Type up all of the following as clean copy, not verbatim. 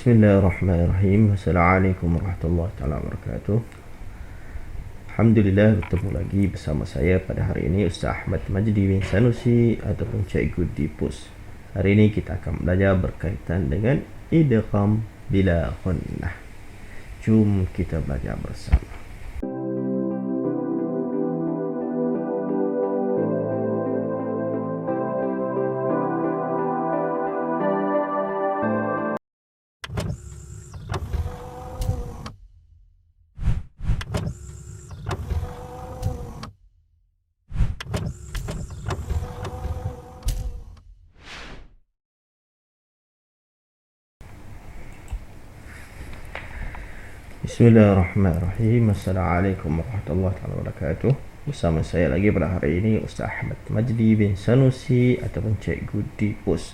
Bismillahirrahmanirrahim. Assalamualaikum warahmatullahi wabarakatuh. Alhamdulillah, bertemu lagi bersama saya pada hari ini Ustaz Ahmad Majdi bin Sanusi ataupun Cikgu Dipus. Hari ini kita akan belajar berkaitan dengan idgham bila ghunnah. Jom kita belajar bersama. Bismillahirrahmanirrahim. Assalamualaikum warahmatullahi wabarakatuh. Bersama saya lagi pada hari ini Ustaz Ahmad Majdi bin Sanusi ataupun Cikgu Dipus.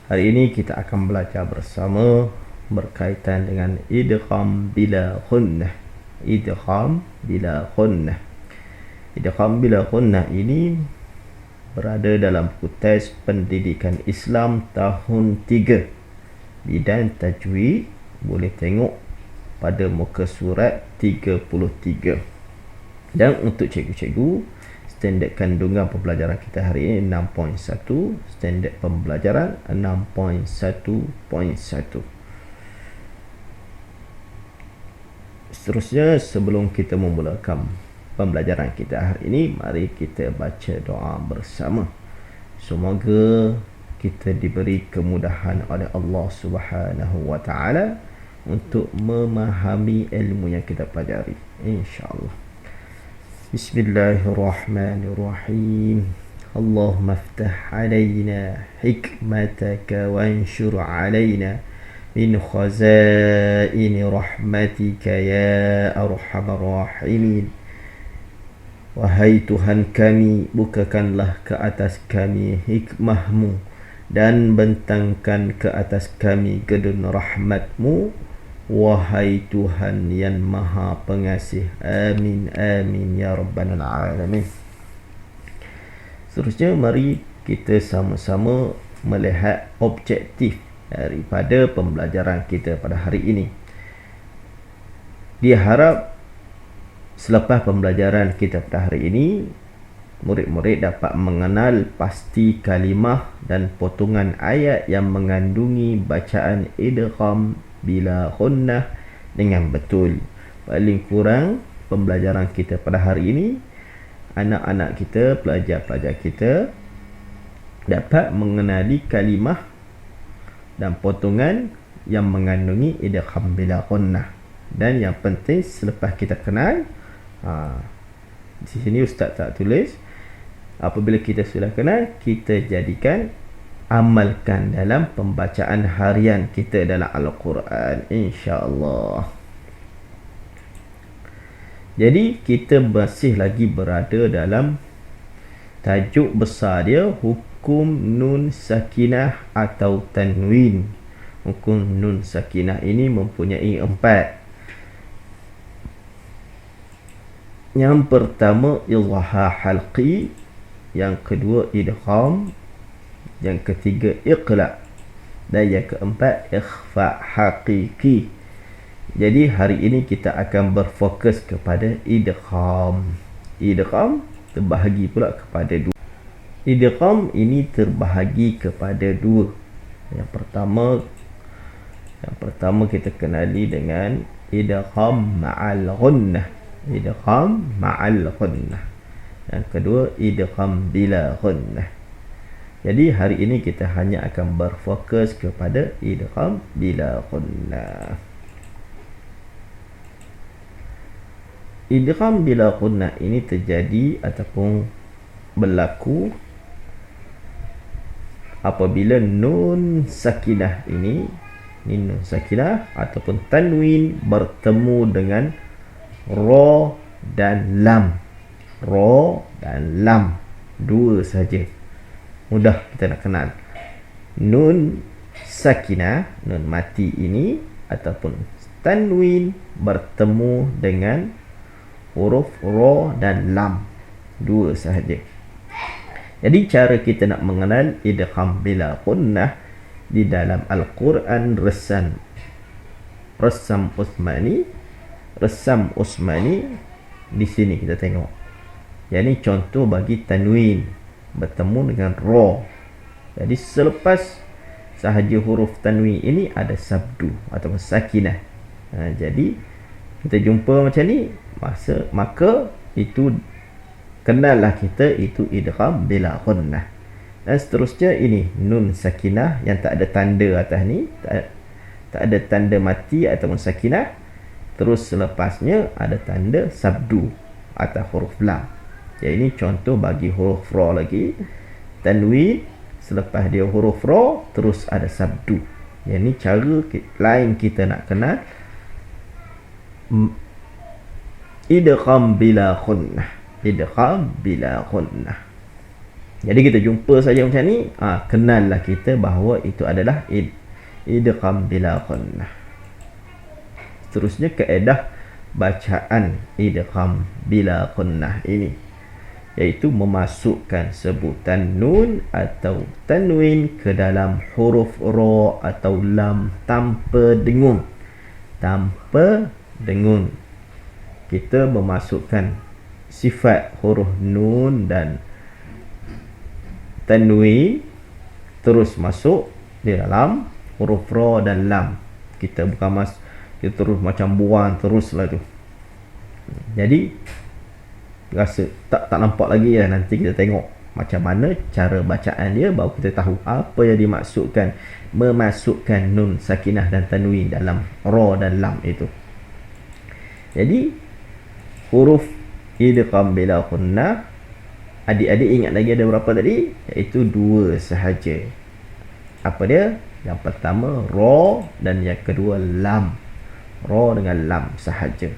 Hari ini kita akan belajar bersama berkaitan dengan idgham bila ghunnah. Idgham bila ghunnah. Idgham bila ghunnah ini berada dalam buku teks pendidikan Islam tahun 3 bidang tajwid. Boleh tengok pada muka surat 33. Dan untuk cikgu-cikgu, standard kandungan pembelajaran kita hari ini 6.1, standard pembelajaran 6.1.1. Seterusnya, sebelum kita memulakan pembelajaran kita hari ini, mari kita baca doa bersama. Semoga kita diberi kemudahan oleh Allah Subhanahu wa taala untuk memahami ilmu yang kita pelajari, insya-Allah. Bismillahirrahmanirrahim. Allahumma iftah alaina hikmataka wanshur alaina min khazaini rahmatika ya arhamar rahimin. Wahai Tuhan kami, bukakanlah ke atas kami hikmahmu dan bentangkan ke atas kami gedung rahmatmu. Wahai Tuhan yang Maha Pengasih. Amin, amin ya Rabbal Alamin. Seterusnya, mari kita sama-sama melihat objektif daripada pembelajaran kita pada hari ini. Diharap selepas pembelajaran kita pada hari ini, murid-murid dapat mengenal pasti kalimah dan potongan ayat yang mengandungi bacaan idgham bila ghunnah dengan betul. Paling kurang pembelajaran kita pada hari ini, anak-anak kita, pelajar-pelajar kita dapat mengenali kalimah dan potongan yang mengandungi idgham bila ghunnah. Dan yang penting, selepas kita kenal, di sini Ustaz tak tulis, apabila kita sudah kenal, kita jadikan, amalkan dalam pembacaan harian kita dalam Al-Quran, insya-Allah. Jadi kita masih lagi berada dalam tajuk besar dia, hukum nun sakinah atau tanwin. Hukum nun sakinah ini mempunyai 4. Yang pertama idgham halqi, yang kedua idgham, yang ketiga iqla', dan yang keempat ikhfa' haqiqi. Jadi hari ini kita akan berfokus kepada idgham. Idgham terbahagi pula kepada 2. Idgham ini terbahagi kepada 2. Yang pertama kita kenali dengan idgham ma'al ghunnah. Idgham ma'al ghunnah. Yang kedua idgham bila ghunnah. Jadi hari ini kita hanya akan berfokus kepada idgham bila ghunnah. Idgham bila ghunnah ini terjadi ataupun berlaku apabila nun sakinah ini nun sakinah ataupun tanwin bertemu dengan ra dan lam. Ra dan lam, 2 saja. Mudah kita nak kenal. Nun sakinah, nun mati ini ataupun tanwin bertemu dengan huruf ra dan lam, 2 sahaja. Jadi cara kita nak mengenal idgham bila ghunnah di dalam Al-Quran resan Resam Uthmani. Resam Uthmani di sini kita tengok. Yang ni contoh bagi tanwin bertemu dengan ra. Jadi selepas sahaja huruf tanwin ini ada sabdu atau sakinah. Jadi kita jumpa macam ni, maka itu kenallah kita itu idgham bila ghunnah. Dan seterusnya ini nun sakinah yang tak ada tanda atas ni, tak ada tanda mati ataupun sakinah. Terus selepasnya ada tanda sabdu atas huruf lam. Jadi ini contoh bagi huruf ra lagi. Tanwin, selepas dia huruf ra terus ada sabdu. Yang ni cara lain kita nak kenal idgham bila ghunnah. Idgham bila ghunnah. Jadi kita jumpa saja macam ni, kenallah kita bahawa itu adalah idgham bila ghunnah. Seterusnya kaedah bacaan idgham bila ghunnah ini, iaitu memasukkan sebutan nun atau tanwin ke dalam huruf ra atau lam tanpa dengung. Tanpa dengung. Kita memasukkan sifat huruf nun dan tanwin terus masuk di dalam huruf ra dan lam. Kita bukan kita terus macam buang teruslah tu. Jadi rasa tak nampak lagi ya. Nanti kita tengok macam mana cara bacaan dia, baru kita tahu apa yang dimaksudkan memasukkan nun sakinah dan tanwin dalam ra dan lam itu. Jadi huruf idgham bila ghunnah, adik-adik ingat lagi ada berapa tadi? Iaitu 2 sahaja. Apa dia? Yang pertama ra dan yang kedua lam. Ra dengan lam sahaja.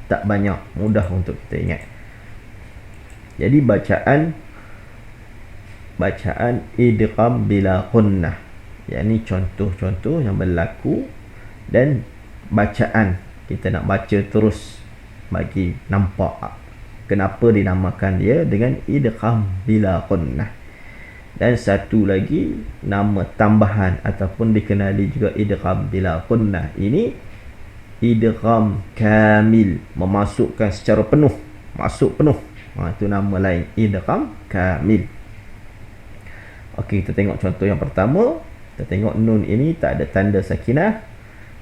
Tak banyak, mudah untuk kita ingat. Jadi bacaan idgham bila ghunnah. Yang ni contoh-contoh yang berlaku, dan bacaan kita nak baca terus bagi nampak kenapa dinamakan dia dengan idgham bila ghunnah. Dan satu lagi nama tambahan ataupun dikenali juga idgham bila ghunnah ini, idgham kamil, memasukkan secara penuh, masuk penuh. Itu nama lain, idgham kamil. Okey, kita tengok contoh yang pertama. Kita tengok nun ini tak ada tanda sakinah,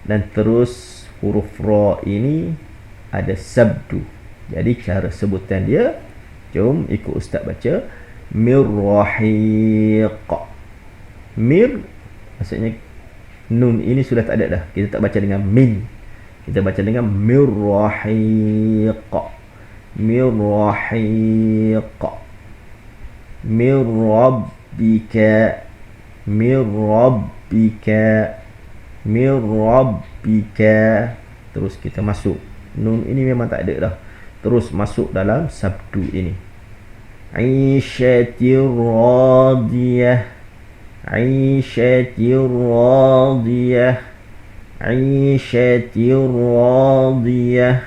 dan terus huruf ra ini ada sabdu. Jadi cara sebutan dia, jom ikut ustaz baca. Mirrahiq. Mir maksudnya nun ini sudah tak ada dah. Kita tak baca dengan min. Kita baca dengan mirrahiq. Mirrahiq. Mirrabbika. Mirrabbika. Mirrabbika. Terus kita masuk. Nun ini memang tak ada dah. Terus masuk dalam sabdu ini. Aishatir radiyah. Aishatir radiyah. Aishatir radiyah.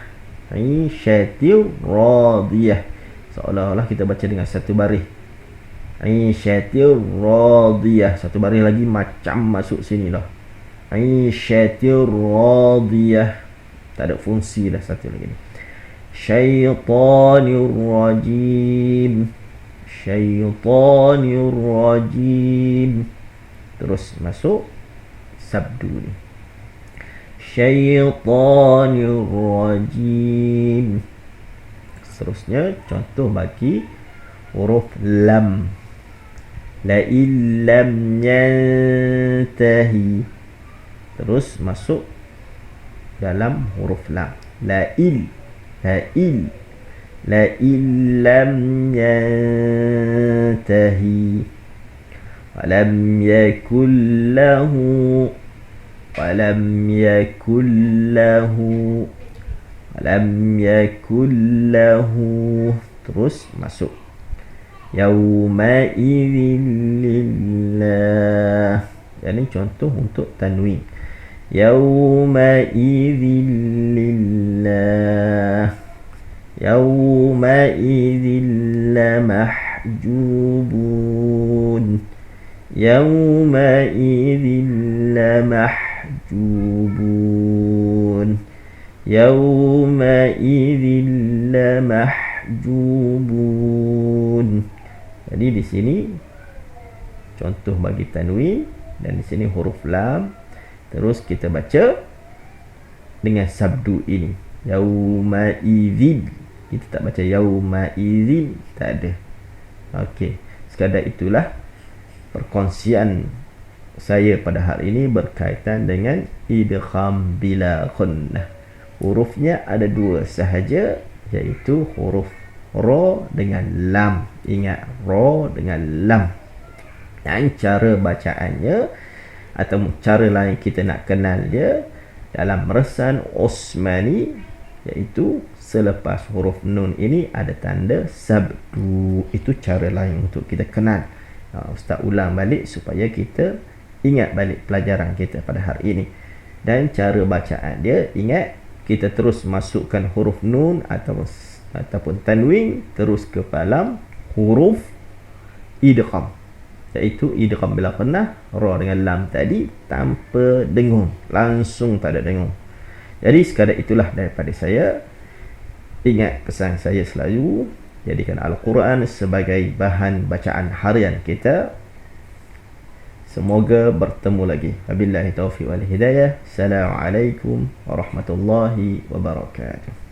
Aishatir radiyah. Seolah-olah kita baca dengan satu baris. Aishatir radiyah. Satu baris lagi macam masuk sini lah. Aishatir radiyah. Tak ada fungsi dah satu lagi ni. Syaitanir rajim. Syaitanir rajim. Terus masuk sabdu ni. Syaitanir rajim. Seterusnya contoh bagi huruf lam. La illam yantahi. Terus masuk dalam huruf lam. La il. La il. La illam yantahi. Walam yakul lahu. Walam yakul lahu. Walam yakul lahu. Terus masuk. Yauma idzin lillah. Yang ni contoh untuk tanwin. Yauma idzin lillah. Yauma idzin lamahjubun. Yauma idzin lamahjubun. Yauma'idzin lamahjubun. Jadi di sini contoh bagi tanwin, dan di sini huruf lam. Terus kita baca dengan sabdu ini, yauma'idzin. Kita tak baca yauma'idzin, tak ada. Okey, sekadar itulah perkongsian saya pada hari ini berkaitan dengan idgham bila gunnah. Hurufnya ada dua sahaja, iaitu huruf ra dengan lam. Ingat, ra dengan lam. Dan cara bacaannya atau cara lain kita nak kenal dia dalam resan Osmani, iaitu selepas huruf nun ini ada tanda sabdu. Itu cara lain untuk kita kenal. Ustaz ulang balik supaya kita ingat balik pelajaran kita pada hari ini. Dan cara bacaan dia, ingat, kita terus masukkan huruf nun ataupun tanwin terus ke dalam huruf idgham, iaitu idgham bila gunnah, ra dengan lam tadi tanpa dengung, langsung tak ada dengung. Jadi sekadar itulah daripada saya. Ingat pesan saya selalu, jadikan Al-Quran sebagai bahan bacaan harian kita. Semoga bertemu lagi. Wabillahi taufiq wal hidayah. Assalamualaikum warahmatullahi wabarakatuh.